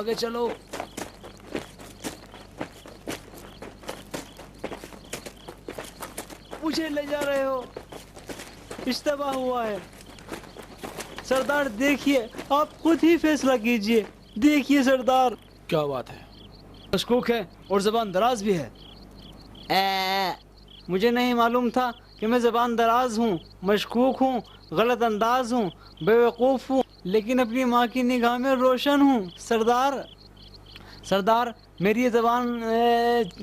آگے چلو. مجھے لے جا رہے ہو. اشتباہ ہوا ہے. سردار دیکھیے، آپ خود ہی فیصلہ کیجئے. دیکھیے سردار. کیا بات ہے؟ مشکوک ہے اور زبان دراز بھی ہے. مجھے نہیں معلوم تھا کہ میں زبان دراز ہوں، مشکوک ہوں، غلط انداز ہوں، بے وقوف ہوں، لیکن اپنی ماں کی نگاہ میں روشن ہوں. سردار میری یہ زبان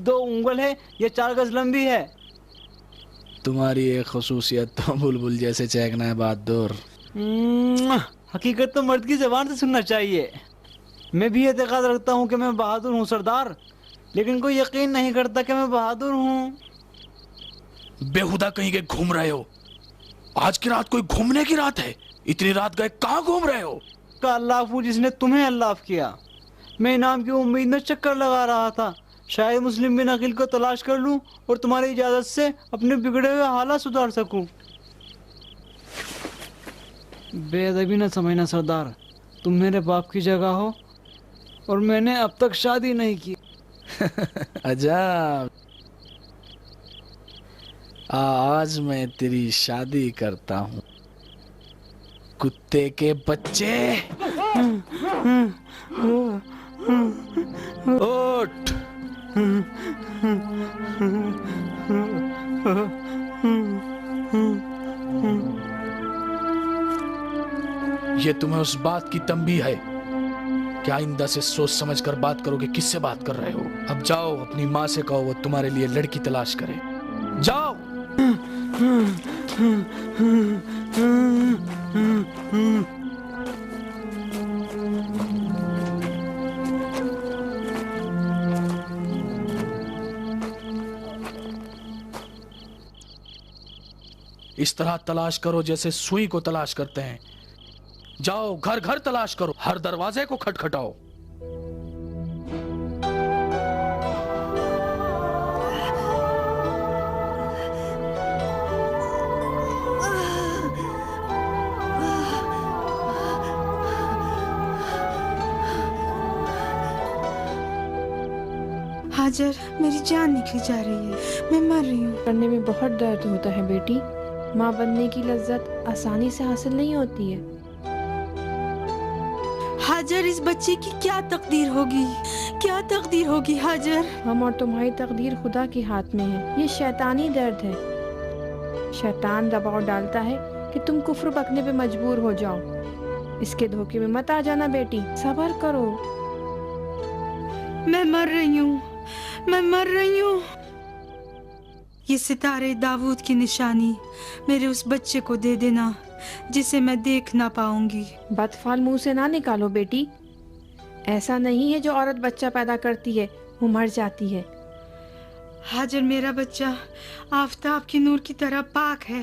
2 انگل ہے، یہ 4 گز لمبی ہے. تمہاری ایک خصوصیت تو بلبل جیسے چہکنا ہے بہادر. حقیقت تو مرد کی زبان سے سننا چاہیے. میں بھی اعتقاد رکھتا ہوں کہ میں بہادر ہوں سردار، لیکن کوئی یقین نہیں کرتا کہ میں بہادر ہوں. بےہودہ کہیں کے گھوم رہے ہو. آج کی رات کوئی گھومنے کی رات ہے. اتنی رات گئے کہاں گھوم رہے ہو؟ کا اللہ ہوں جس نے تمہیں اللہ کیا. میں انعام کی امید میں چکر لگا رہا تھا. شاید مسلم بن عقیل کو تلاش کر لوں اور تمہاری اجازت سے اپنے بگڑے ہوئے حالات سدھار سکوں. بے ادبی نہ سمجھنا سردار. تم میرے باپ کی جگہ ہو اور میں نے اب تک شادی نہیں کی. عجب. آج میں تیری شادی کرتا ہوں کتے کے بچے. اٹھ. یہ تمہیں اس بات کی تنبیہ ہے کہ آئندہ سے سوچ سمجھ کر بات کرو کہ کس سے بات کر رہے ہو. اب جاؤ اپنی ماں سے کہو وہ تمہارے لیے لڑکی تلاش کرے. جاؤ. اس طرح تلاش کرو جیسے سوئی کو تلاش کرتے ہیں. جاؤ گھر گھر تلاش کرو، ہر دروازے کو کھٹکھٹاؤ. ہاجر، میری جان نکلی جا رہی ہے، میں مر رہی ہوں. کرنے میں بہت درد ہوتا ہے بیٹی. ماں بننے کی لذت آسانی سے حاصل نہیں ہوتی ہے. ہاجر، اس بچے کی کیا تقدیر ہوگی، کیا تقدیر ہوگی ہاجر؟ ہم اور تمہاری تقدیر خدا کے ہاتھ میں ہے. یہ شیطانی درد ہے. شیطان دباؤ ڈالتا ہے کہ تم کفر بکنے پہ مجبور ہو جاؤ. اس کے دھوکے میں مت آ جانا بیٹی. صبر کرو. میں مر رہی ہوں، میں مر رہی ہوں. یہ ستارے داؤد کی نشانی میرے اس بچے کو دے دینا جسے میں دیکھ نہ پاؤں گی. بدفعل منہ سے نہ نکالو بیٹی. ایسا نہیں ہے جو عورت بچہ پیدا کرتی ہے وہ مر جاتی ہے. ہاجر، میرا بچہ آفتاب کی نور کی طرح پاک ہے.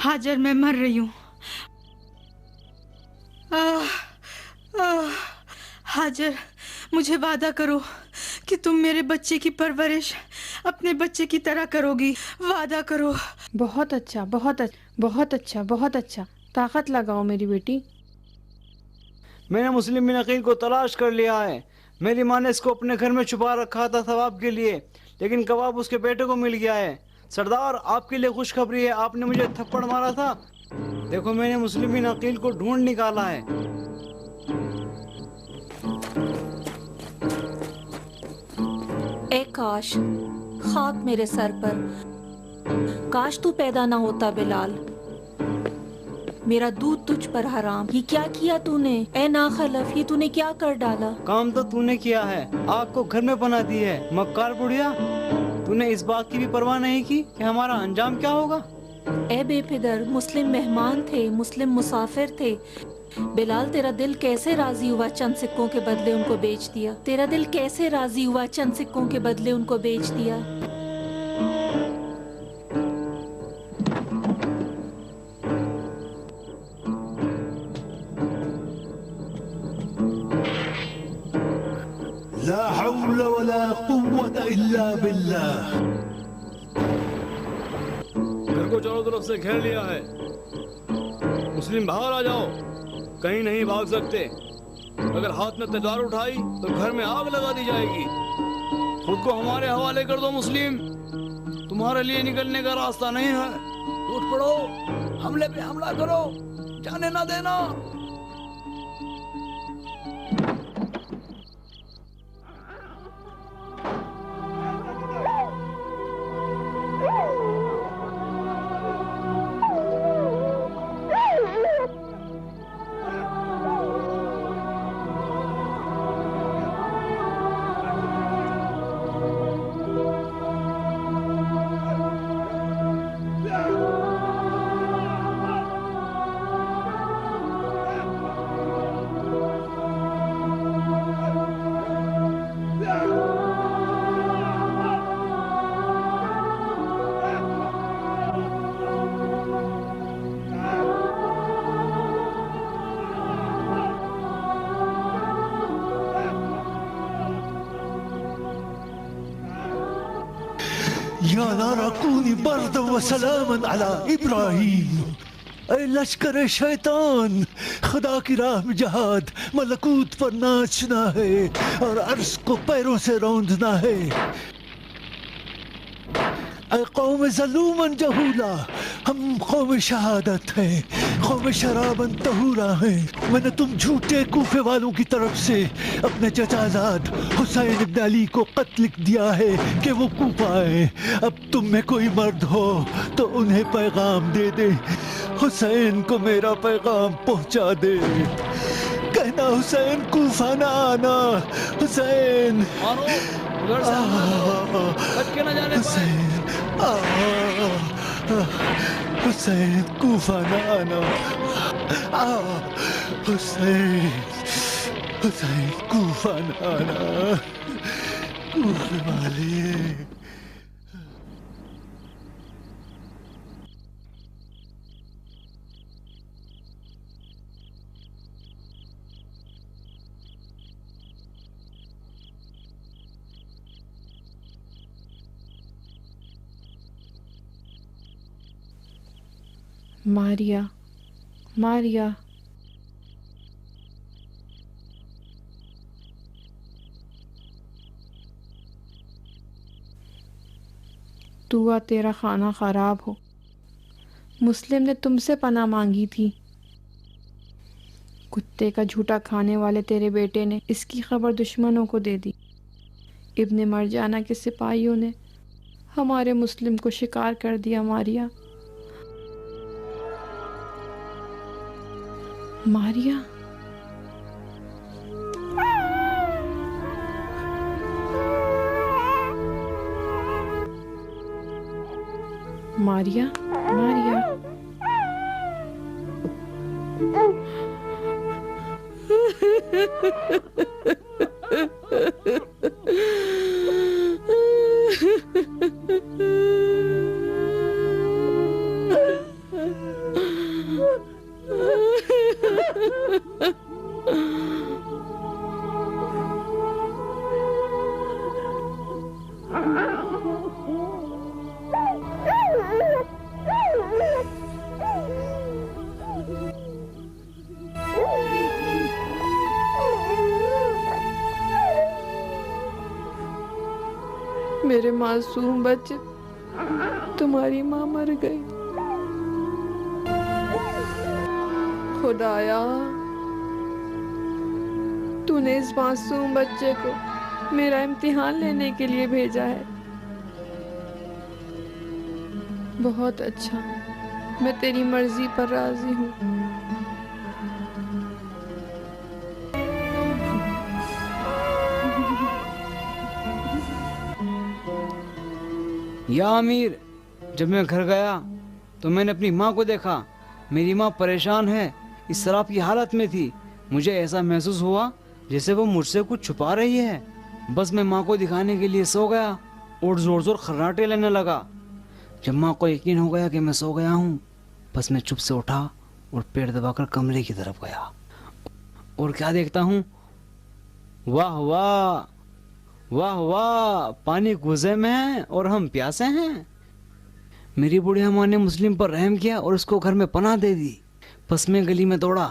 ہاجر، میں مر رہی ہوں. ہاجر، مجھے وعدہ کرو کہ تم میرے بچے کی پرورش اپنے بچے کی طرح کرو گی. وعدہ کرو. بہت اچھا، بہت اچھا، بہت اچھا، بہت اچھا. طاقت لگاؤ میری بیٹی. میں نے مسلم بن عقیل کو تلاش کر لیا ہے. میری ماں نے اس کو اپنے گھر میں چھپا رکھا تھا ثواب کے لیے، لیکن کباب اس کے بیٹے کو مل گیا ہے. سردار، آپ کے لیے خوشخبری ہے. آپ نے مجھے تھپڑ مارا تھا، دیکھو میں نے مسلم بن عقیل کو ڈھونڈ نکالا ہے. اے کاش، خاک میرے سر پر، کاش تو پیدا نہ ہوتا بلال. میرا دودھ تجھ پر حرام. یہ کیا کیا تو نے اے ناخلف؟ یہ تو نے کیا کر ڈالا؟ کام تو نے کیا ہے، آگ کو گھر میں پناہ دی ہے. مکار بڑھیا، تو نے اس بات کی بھی پرواہ نہیں کی کہ ہمارا انجام کیا ہوگا. اے بے پدر، مسلم مہمان تھے، مسلم مسافر تھے. بلال، تیرا دل کیسے راضی ہوا چند سکوں کے بدلے ان کو بیچ دیا؟ تیرا دل کیسے راضی ہوا چند سکوں کے بدلے ان کو بیچ دیا؟ لا حول ولا قوة الا باللہ. گھر کو چاروں طرف سے گھیر لیا ہے. مسلم باہر آ جاؤ، کہیں نہیں بھاگ سکتے. اگر ہاتھ میں تلوار اٹھائی تو گھر میں آگ لگا دی جائے گی. خود کو ہمارے حوالے کر دو مسلم, تمہارے لیے نکلنے کا راستہ نہیں ہے. اٹھ پڑو, حملے پہ حملہ کرو, جانے نہ دینا. یا نارا کونی بردا و سلاما علی ابراہیم. اے لشکر شیطان, خدا کی راہ میں جہاد ملکوت پر ناچنا ہے اور عرش کو پیروں سے روندنا ہے. اے قوم ظلومن جہولا, ہم قوم شہادت ہیں, قوم شرابن طہورا ہیں. میں نے تم جھوٹے کوفے والوں کی طرف سے اپنے چچا زاد حسین ابن علی کو خط لکھ دیا ہے کہ وہ کوفہ آئے. اب تم میں کوئی مرد ہو تو انہیں پیغام دے دے, حسین کو میرا پیغام پہنچا دے. کہنا حسین کوفہ نہ آنا, حسین حسین حسین کوفہ نہ آنا, حسین حسین کوفہ نہ آنا, کوفے والے. ماریا, ماریا, تو تیرا کھانا خراب ہو. مسلم نے تم سے پناہ مانگی تھی. کتے کا جھوٹا کھانے والے تیرے بیٹے نے اس کی خبر دشمنوں کو دے دی. ابن مرجانہ کے سپاہیوں نے ہمارے مسلم کو شکار کر دیا. ماریا, ماریا, ماریا, ماریا. میرے معصوم بچے, تمہاری ماں مر گئی. خدایا, تو نے اس معصوم بچے کو میرا امتحان لینے کے لیے بھیجا ہے. بہت اچھا, میں تیری مرضی پر راضی ہوں. یا امیر, جب میں گھر گیا تو میں نے اپنی ماں کو دیکھا. میری ماں پریشان ہے, اس طرح کی حالت میں تھی. مجھے ایسا محسوس ہوا جیسے وہ مجھ سے کچھ چھپا رہی ہے. بس میں ماں کو دکھانے کے لیے سو گیا اور زور زور خراٹے لینے لگا. جب ماں کو یقین ہو گیا کہ میں سو گیا ہوں, بس میں چپ سے اٹھا اور پیٹ دبا کر کمرے کی طرف گیا. اور کیا دیکھتا ہوں, واہ واہ واہ واہ, پانی کوزے میں ہے اور ہم پیاسے ہیں. میری بڑھیا ماں نے مسلم پر رحم کیا اور اس کو گھر میں پناہ دے دی. بس میں گلی میں دوڑا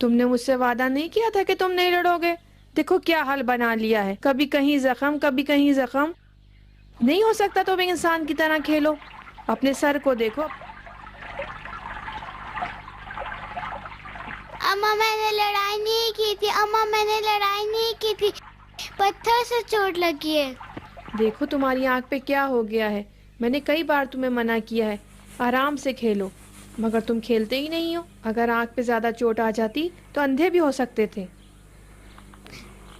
تم نے مجھ سے وعدہ نہیں کیا تھا کہ تم نہیں لڑو گے؟ دیکھو کیا حال بنا لیا ہے، کبھی کہیں زخم کبھی کہیں زخم. نہیں ہو سکتا تم ایک انسان کی طرح کھیلو. اپنے سر کو دیکھو. اماں میں نے لڑائی نہیں کی تھی، اماں میں نے لڑائی نہیں کی تھی، پتھر سے چوٹ لگی ہے. دیکھو تمہاری آنکھ پہ کیا ہو گیا ہے. میں نے کئی بار تمہیں منع کیا ہے آرام سے کھیلو، مگر تم کھیلتے ہی نہیں ہو. اگر آنکھ پہ زیادہ چوٹ آ جاتی تو اندھے بھی ہو سکتے تھے.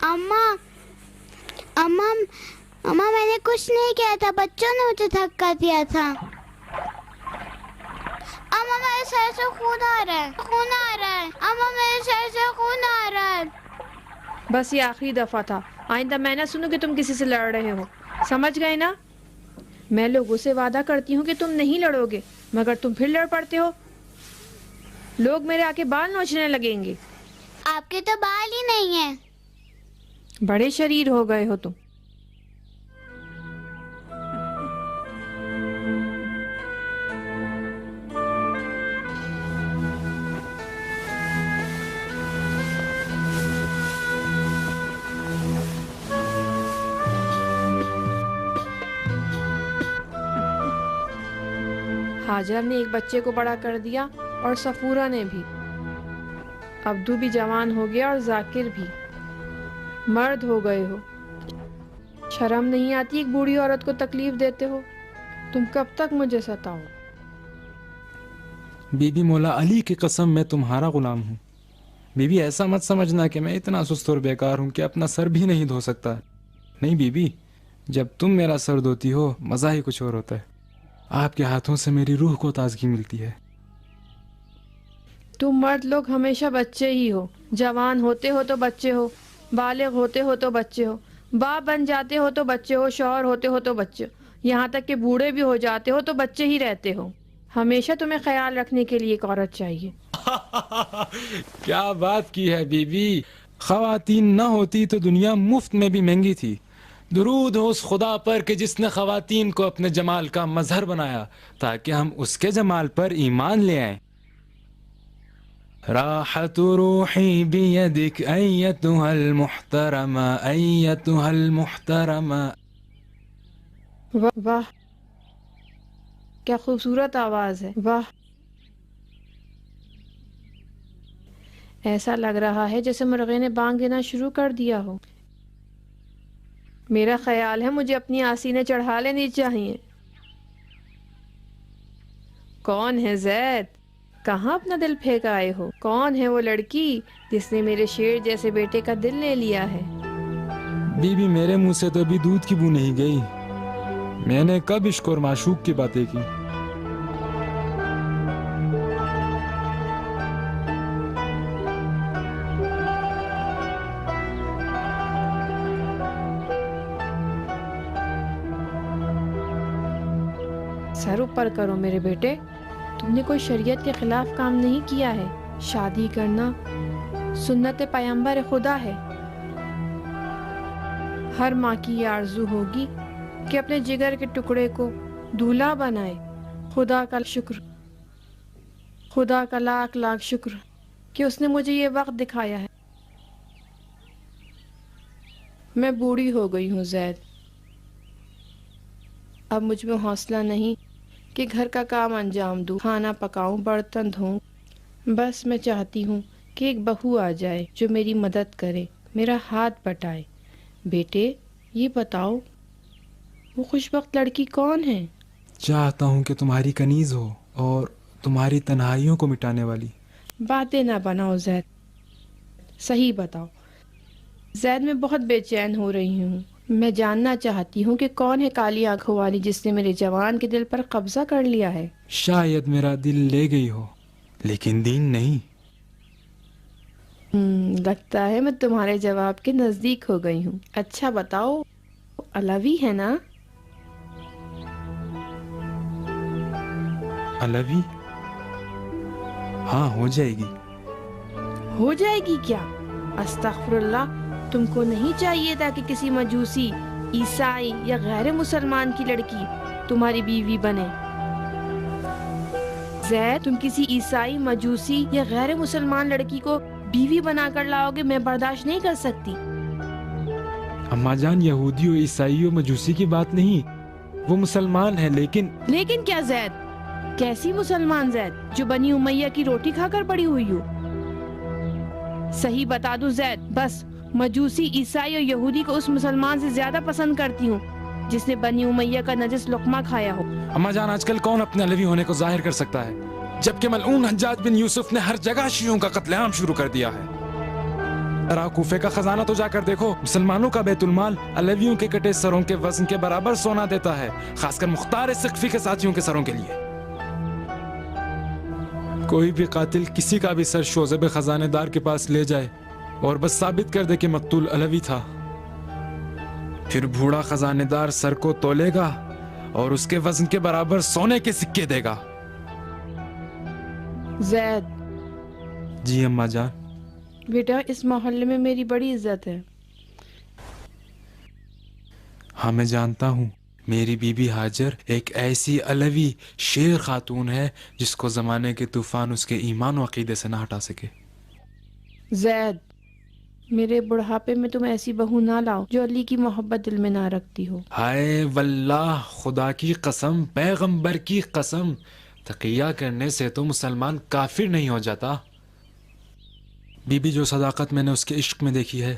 اماں میں نے کچھ نہیں کیا تھا، بچوں نے مجھے دھکا دیا تھا. اماں میرے سر سے خون آ رہا ہے، اماں میرے سر سے خون آ رہا ہے. بس یہ آخری دفعہ تھا، آئندہ میں نہ سنوں کہ تم کسی سے لڑ رہے ہو. سمجھ گئے نا؟ میں لوگوں سے وعدہ کرتی ہوں کہ تم نہیں لڑو گے، مگر تم پھر لڑ پڑتے ہو. لوگ میرے آ کے بال نوچنے لگیں گے. آپ کے تو بال ہی نہیں ہیں. بڑے شریر ہو گئے ہو تم. ہاجر نے ایک بچے کو بڑا کر دیا اور صفورہ نے بھی. عبدو بھی جوان ہو گیا اور ذاکر بھی. مرد ہو گئے ہو. شرم نہیں آتی ایک بوڑھی عورت کو تکلیف دیتے ہو؟ تم کب تک مجھے ستاؤ؟ بی بی مولا علی کی قسم میں تمہارا غلام ہوں. بی بی ایسا مت سمجھنا کہ میں اتنا سست اور بیکار ہوں کہ اپنا سر بھی نہیں دھو سکتا. نہیں بی بی، جب تم میرا سر دھوتی ہو مزہ ہی کچھ اور ہوتا ہے. آپ کے ہاتھوں سے میری روح کو تازگی ملتی ہے. تم مرد لوگ ہمیشہ بچے ہی ہو. جوان ہوتے ہو تو بچے ہو، بالغ ہوتے ہو تو بچے ہو، باپ بن جاتے ہو تو بچے ہو، شوہر ہوتے ہو تو بچے ہو، یہاں تک کہ بوڑھے بھی ہو جاتے ہو تو بچے ہی رہتے ہو. ہمیشہ تمہیں خیال رکھنے کے لیے ایک عورت چاہیے. کیا بات کی ہے بی بی. خواتین نہ ہوتی تو دنیا مفت میں بھی مہنگی تھی. درود ہو اس خدا پر کہ جس نے خواتین کو اپنے جمال کا مظہر بنایا تاکہ ہم اس کے جمال پر ایمان لے آئیں. راحت روحی بیدک ایتها المحترمہ ایتها المحترمہ. واہ کیا خوبصورت آواز ہے. واہ، ایسا لگ رہا ہے جیسے مرغے نے بانگ دینا شروع کر دیا ہو. میرا خیال ہے مجھے اپنی آسینیں چڑھا لینی چاہیے. کون ہے زید؟ کہاں اپنا دل پھینک آئے ہو؟ کون ہے وہ لڑکی جس نے میرے شیر جیسے بیٹے کا دل لے لیا ہے؟ بی بی میرے منہ سے تو ابھی دودھ کی بو نہیں گئی. میں نے کب عشق اور معشوق کی باتیں کی؟ سر اوپر کرو میرے بیٹے. تم نے کوئی شریعت کے خلاف کام نہیں کیا ہے. شادی کرنا سنت پیغمبر خدا ہے. ہر ماں کی یہ آرزو ہوگی کہ اپنے جگر کے ٹکڑے کو دولہا بنائے. خدا کا شکر، خدا کا لاکھ لاکھ شکر کہ اس نے مجھے یہ وقت دکھایا ہے. میں بوڑھی ہو گئی ہوں زید. اب مجھ میں حوصلہ نہیں کہ گھر کا کام انجام دوں، کھانا پکاؤں، برتن دھوؤں. بس میں چاہتی ہوں کہ ایک بہو آ جائے جو میری مدد کرے، میرا ہاتھ بٹائے. بیٹے یہ بتاؤ وہ خوش وقت لڑکی کون ہے؟ چاہتا ہوں کہ تمہاری کنیز ہو اور تمہاری تنہائیوں کو مٹانے والی. باتیں نہ بناؤ زید، صحیح بتاؤ. زید میں بہت بے چین ہو رہی ہوں. میں جاننا چاہتی ہوں کہ کون ہے کالی آنکھوں والی جس نے میرے جوان کے دل پر قبضہ کر لیا ہے. شاید میرا دل لے گئی ہو لیکن دین نہیں. لگتا ہے میں تمہارے جواب کے نزدیک ہو گئی ہوں. اچھا بتاؤ علوی ہے نا؟ علوی؟ ہاں ہو جائے گی. ہو جائے گی کیا؟ استغفر اللہ. تم کو نہیں چاہیے تھا کہ کسی مجوسی، عیسائی یا غیر مسلمان کی لڑکی تمہاری بیوی بنے. زید تم کسی عیسائی مجوسی یا غیر مسلمان لڑکی کو بیوی بنا کر لاؤ گے، میں برداشت نہیں کر سکتی۔ اماں جان، یہودی و عیسائی و مجوسی کی بات نہیں، وہ مسلمان ہے، لیکن کیا زید؟ کیسی مسلمان زید جو بنی امیہ کی روٹی کھا کر بڑی ہوئی ہو؟ صحیح بتا دو زید، بس مجوسی، عیسائی اور یہودی کو اس مسلمان سے زیادہ پسند کرتی ہوں جس نے بنی امیہ کا نجس لقمہ کھایا ہو۔ اماں جان، آج کل کون اپنے علوی ہونے کو ظاہر کر سکتا ہے، جبکہ ملعون حجاج بن یوسف نے ہر جگہ شیعوں کا قتل عام شروع کر دیا ہے۔ ذرا کوفے کا خزانہ تو جا کر دیکھو، مسلمانوں کا بیت المال علویوں کے کٹے سروں کے وزن کے برابر سونا دیتا ہے، خاص کر مختار سقفی کے ساتھیوں کے سروں کے لیے۔ کوئی بھی قاتل کسی کا بھی سر شوذب خزانے دار کے پاس لے جائے اور بس ثابت کر دے کہ مقتول علوی تھا، پھر بھوڑا خزانے دار سر کو تولے گا اور اس کے وزن کے برابر سونے کے سکے دے گا۔ زید جی اماں جان۔ بیٹا، اس محلے میں میری بڑی عزت ہے۔ ہاں میں جانتا ہوں، میری بی بی ہاجر ایک ایسی علوی شیر خاتون ہے جس کو زمانے کے طوفان اس کے ایمان و عقیدے سے نہ ہٹا سکے۔ زید، میرے بڑھاپے میں تم ایسی بہو نہ لاؤ جو علی کی محبت دل میں نہ رکھتی ہو۔ ہائے واللہ، خدا کی قسم، پیغمبر کی قسم، تقیہ کرنے سے تو مسلمان کافر نہیں ہو جاتا۔ بی بی، جو صداقت میں نے اس کے عشق میں دیکھی ہے،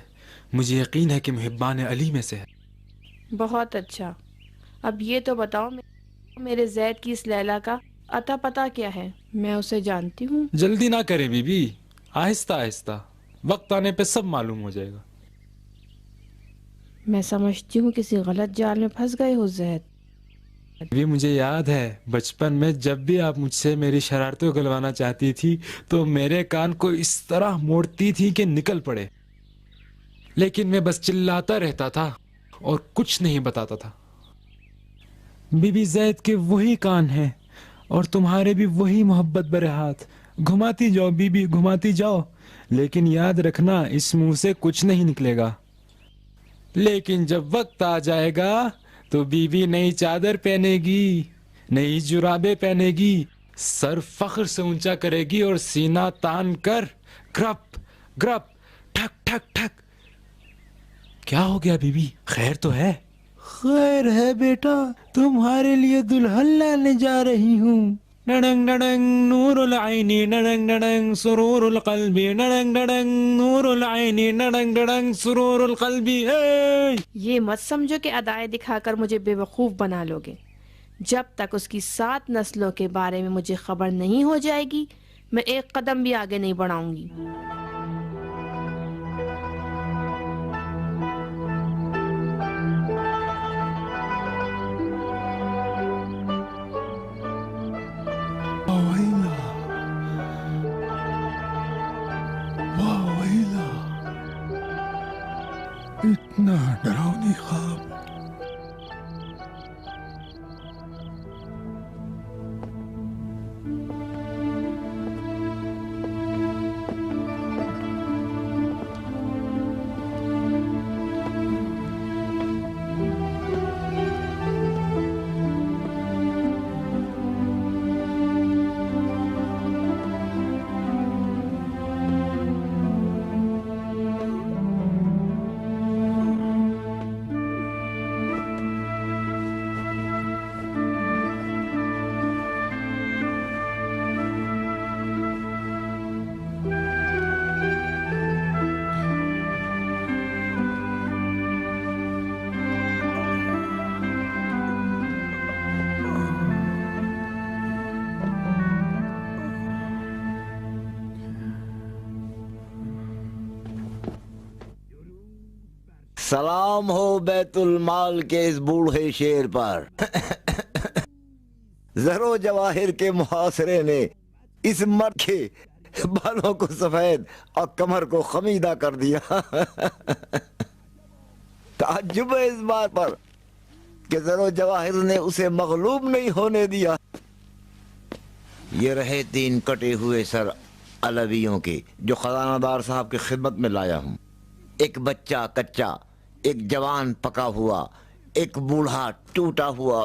مجھے یقین ہے کہ محبان علی میں سے ہے۔ بہت اچھا، اب یہ تو بتاؤ میرے زید کی اس لیلا کا عطا پتہ کیا ہے؟ میں اسے جانتی ہوں۔ جلدی نہ کرے بی بی، آہستہ آہستہ، وقت آنے پہ سب معلوم ہو جائے گا۔ میں سمجھتی ہوں کسی غلط جال میں پھنس گئے ہو زید۔ بھی مجھے یاد ہے بچپن میں جب بھی آپ مجھ سے میری شرارتیں اگلوانا چاہتی تھی تو میرے کان کو اس طرح موڑتی تھی کہ نکل پڑے، لیکن میں بس چلاتا رہتا تھا اور کچھ نہیں بتاتا تھا۔ بی بی، زید کے وہی کان ہیں اور تمہارے بھی وہی محبت برے ہاتھ، گھماتی جاؤ بی بی، گھماتی جاؤ، لیکن یاد رکھنا اس منہ سے کچھ نہیں نکلے گا۔ لیکن جب وقت آ جائے گا تو بی بی نئی چادر پہنے گی، نئی جرابیں پہنے گی، سر فخر سے اونچا کرے گی اور سینہ تان کر گرپ گرپ ٹھک ٹھک ٹھک۔ کیا ہو گیا بی بی، خیر تو ہے؟ خیر ہے بیٹا، تمہارے لیے دلہن لانے جا رہی ہوں۔ ڈڈنگ ڈڈنگ نور العینی، ڈڈنگ ڈڈنگ سرور القلبی، ڈڈنگ ڈڈنگ نور العینی، ڈڈنگ ڈڈنگ سرور القلبی۔ یہ مت سمجھو کہ ادائے دکھا کر مجھے بے وقوف بنا لو گے۔ جب تک اس کی 7 نسلوں کے بارے میں مجھے خبر نہیں ہو جائے گی، میں ایک قدم بھی آگے نہیں بڑھاؤں گی۔ اتنا ڈراؤنی خواب۔ سلام ہو بیت المال کے اس بوڑھے شیر پر۔ زر و جواہر کے محاصرے نے اس مرد کے بالوں کو سفید اور کمر کو خمیدہ کر دیا۔ تعجب ہے اس بات پر کہ زر و جواہر نے اسے مغلوب نہیں ہونے دیا۔ یہ رہے 3 کٹے ہوئے سر علویوں کے جو خزانہ دار صاحب کی خدمت میں لایا ہوں۔ ایک بچہ کچا، ایک جوان پکا ہوا، ایک بوڑھا ٹوٹا ہوا۔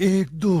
1-2